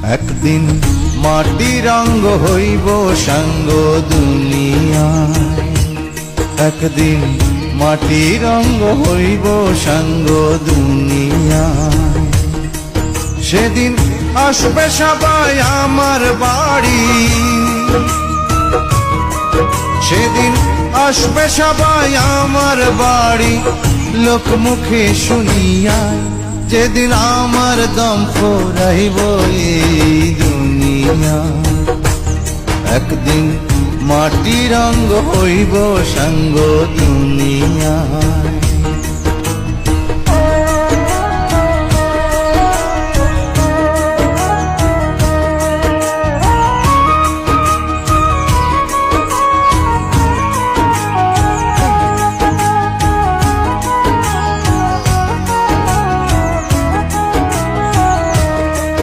একদিন মাটি রঙ্গ হইব সাঙ্গ দুনিয়ায়, একদিন মাটি রঙ্গ হইব সাঙ্গ দুনিয়ায়। সেদিন আসবে সবাই আমার বাড়ি, সেদিন আসবে সবাই আমার বাড়ি, লোক মুখে শুনিয়ায় যেদিন আমার দম ফুরাইব এই দুনিয়া। একদিন মাটি রঙ্গ হইব সাঙ্গ দুনিয়ায়।